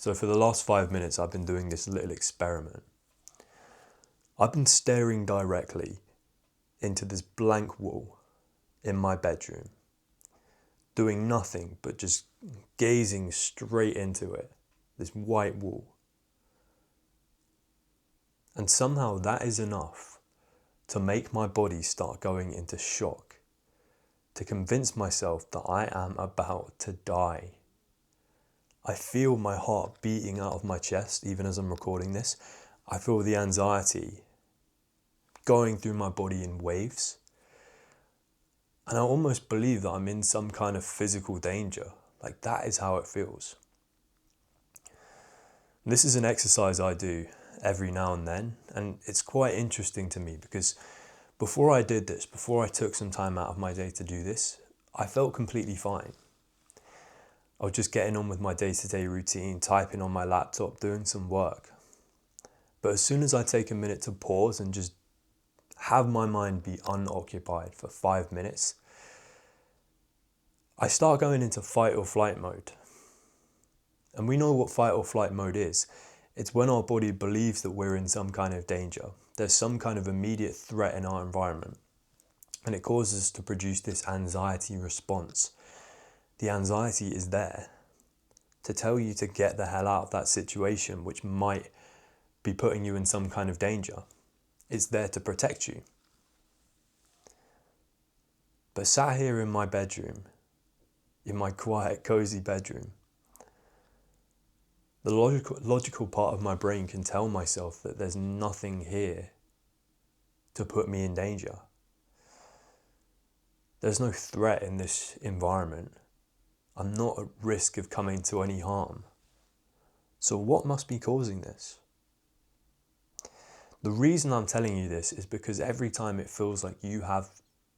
So for the last 5 minutes, I've been doing this little experiment. I've been staring directly into this blank wall in my bedroom, doing nothing but just gazing straight into it, this white wall. And somehow that is enough to make my body start going into shock, to convince myself that I am about to die. I feel my heart beating out of my chest even as I'm recording this. I feel the anxiety going through my body in waves. And I almost believe that I'm in some kind of physical danger. Like, that is how it feels. This is an exercise I do every now and then, and it's quite interesting to me because before I did this, before I took some time out of my day to do this, I felt completely fine. I was just getting on with my day-to-day routine, typing on my laptop, doing some work. But as soon as I take a minute to pause and just have my mind be unoccupied for 5 minutes, I start going into fight or flight mode. And we know what fight or flight mode is. It's when our body believes that we're in some kind of danger. There's some kind of immediate threat in our environment. And it causes us to produce this anxiety response. The anxiety is there to tell you to get the hell out of that situation, which might be putting you in some kind of danger. It's there to protect you. But sat here in my bedroom, in my quiet, cozy bedroom, the logical part of my brain can tell myself that there's nothing here to put me in danger. There's no threat in this environment. I'm not at risk of coming to any harm. So what must be causing this? The reason I'm telling you this is because every time it feels like you have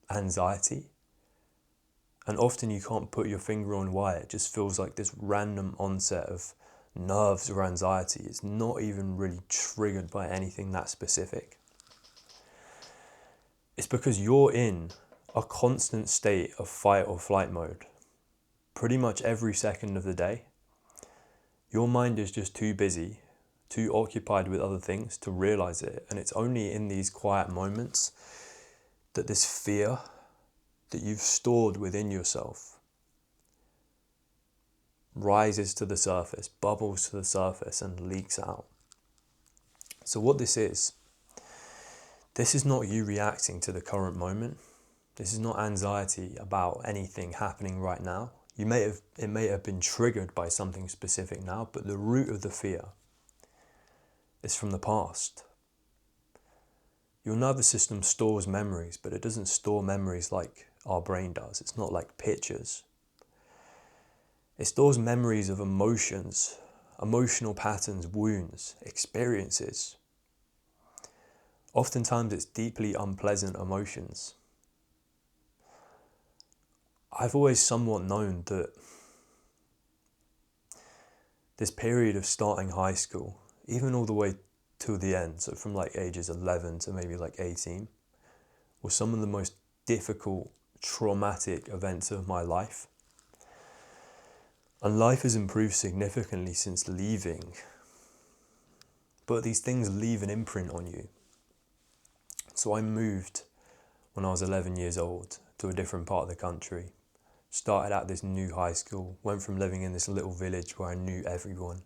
anxiety, and often you can't put your finger on why, it just feels like this random onset of nerves or anxiety. It's not even really triggered by anything that specific. It's because you're in a constant state of fight or flight mode pretty much every second of the day. Your mind is just too busy, too occupied with other things to realize it. And it's only in these quiet moments that this fear that you've stored within yourself rises to the surface, bubbles to the surface, and leaks out. So what this is not you reacting to the current moment. This is not anxiety about anything happening right now. It may have been triggered by something specific now, but the root of the fear is from the past. Your nervous system stores memories, but it doesn't store memories like our brain does. It's not like pictures. It stores memories of emotions, emotional patterns, wounds, experiences. Oftentimes it's deeply unpleasant emotions. I've always somewhat known that this period of starting high school, even all the way to the end, so from like ages 11 to maybe like 18, were some of the most difficult, traumatic events of my life. And life has improved significantly since leaving. But these things leave an imprint on you. So I moved when I was 11 years old to a different part of the country. Started at this new high school, went from living in this little village where I knew everyone.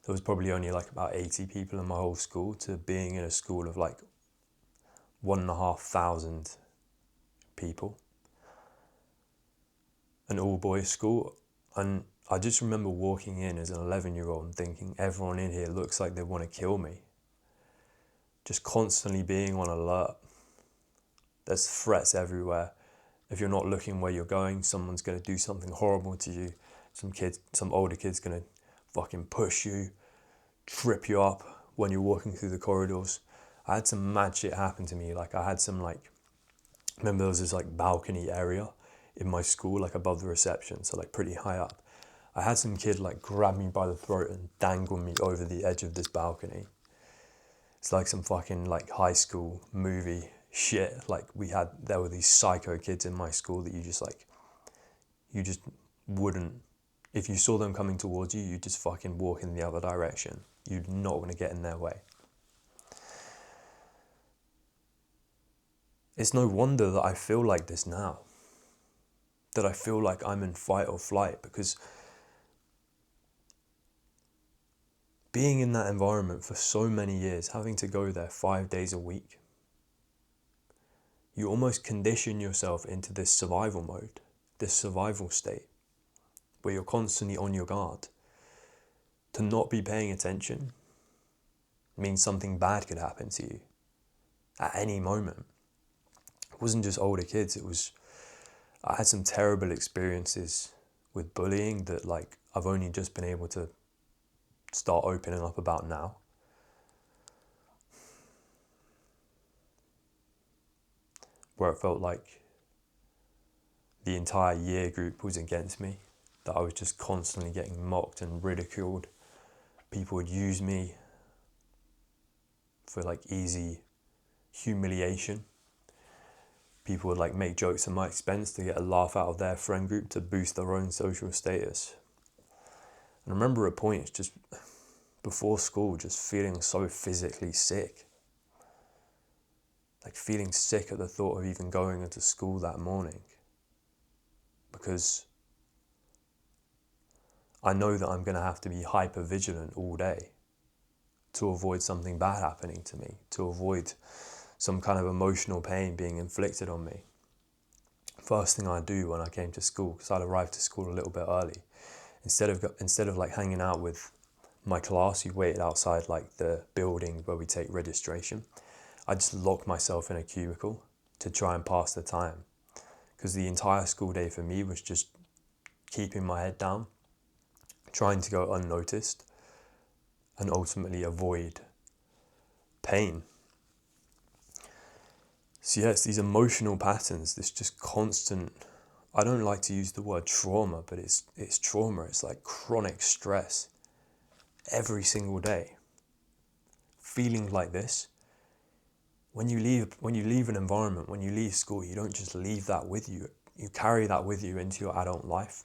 There was probably only like about 80 people in my whole school to being in a school of like 1,500 people. An all-boys school. And I just remember walking in as an 11-year-old and thinking everyone in here looks like they want to kill me. Just constantly being on alert. There's threats everywhere. If you're not looking where you're going, someone's going to do something horrible to you. Some older kid's going to fucking push you, trip you up when you're walking through the corridors. I had some mad shit happen to me. Like I had some remember there was this like balcony area in my school, like above the reception, so like pretty high up. I had some kid like grab me by the throat and dangle me over the edge of this balcony. It's like some fucking like high school movie shit. Like there were these psycho kids in my school that you just wouldn't If you saw them coming towards you, you just fucking walk in the other direction. You're not going to get in their way. It's no wonder that I feel like this now. That I feel like I'm in fight or flight, because being in that environment for so many years, having to go there 5 days a week, you almost condition yourself into this survival mode, this survival state, where you're constantly on your guard. To not be paying attention means something bad could happen to you at any moment. It wasn't just older kids, I had some terrible experiences with bullying that I've only just been able to start opening up about now. Where it felt like the entire year group was against me, that I was just constantly getting mocked and ridiculed. People would use me for easy humiliation. People would make jokes at my expense to get a laugh out of their friend group to boost their own social status. And I remember at points just before school just feeling so physically sick. Feeling sick at the thought of even going into school that morning. Because I know that I'm going to have to be hyper vigilant all day to avoid something bad happening to me, to avoid some kind of emotional pain being inflicted on me. First thing I do when I came to school, because I'd arrived to school a little bit early, instead of hanging out with my class who waited outside the building where we take registration, I just locked myself in a cubicle to try and pass the time. Because the entire school day for me was just keeping my head down, trying to go unnoticed, and ultimately avoid pain. So yeah, it's these emotional patterns, this just constant, I don't like to use the word trauma, but it's trauma. It's chronic stress every single day. Feeling like this. When you leave an environment, when you leave school, you don't just leave that with you. You carry that with you into your adult life.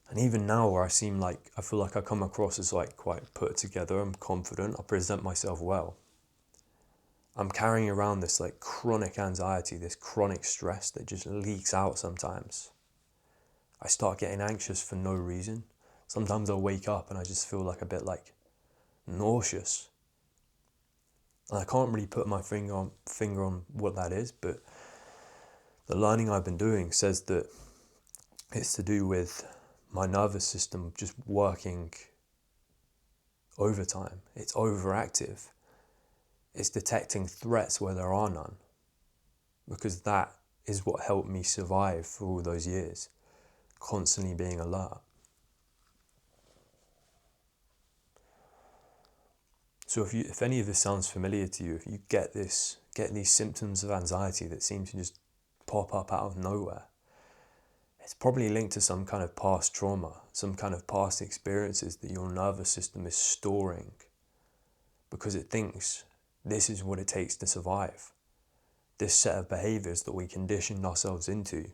And even now where I feel like I come across as quite put together, I'm confident, I present myself well. I'm carrying around this chronic anxiety, this chronic stress that just leaks out sometimes. I start getting anxious for no reason. Sometimes I'll wake up and I just feel a bit nauseous. And I can't really put my finger on what that is, but the learning I've been doing says that it's to do with my nervous system just working overtime. It's overactive. It's detecting threats where there are none. Because that is what helped me survive for all those years. Constantly being alert. So if any of this sounds familiar to you, if you get these symptoms of anxiety that seem to just pop up out of nowhere, it's probably linked to some kind of past trauma, some kind of past experiences that your nervous system is storing because it thinks this is what it takes to survive. This set of behaviors that we conditioned ourselves into,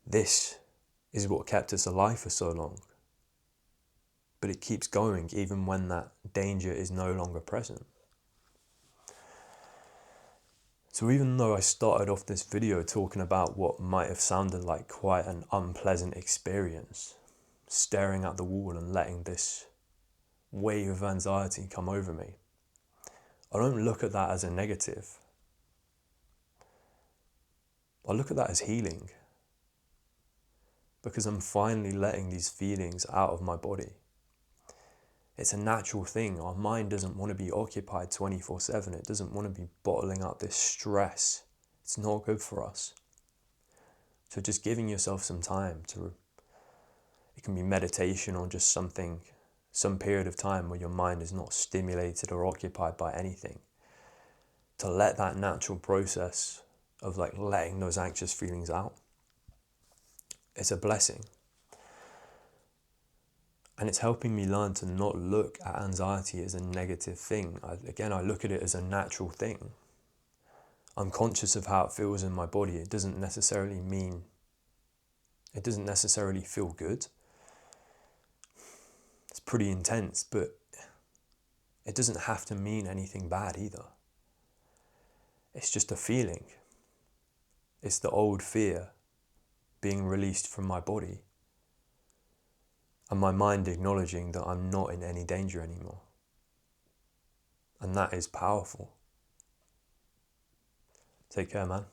this is what kept us alive for so long. But it keeps going even when that danger is no longer present. So even though I started off this video talking about what might have sounded like quite an unpleasant experience, staring at the wall and letting this wave of anxiety come over me, I don't look at that as a negative. I look at that as healing. Because I'm finally letting these feelings out of my body. It's a natural thing. Our mind doesn't want to be occupied 24/7. It doesn't want to be bottling up this stress. It's not good for us. So just giving yourself some time it can be meditation or just some period of time where your mind is not stimulated or occupied by anything. To let that natural process of letting those anxious feelings out. It's a blessing. And it's helping me learn to not look at anxiety as a negative thing. I look at it as a natural thing. I'm conscious of how it feels in my body. It doesn't necessarily mean It doesn't necessarily feel good. It's pretty intense, but it doesn't have to mean anything bad either. It's just a feeling. It's the old fear being released from my body and my mind acknowledging that I'm not in any danger anymore. And that is powerful. Take care, man.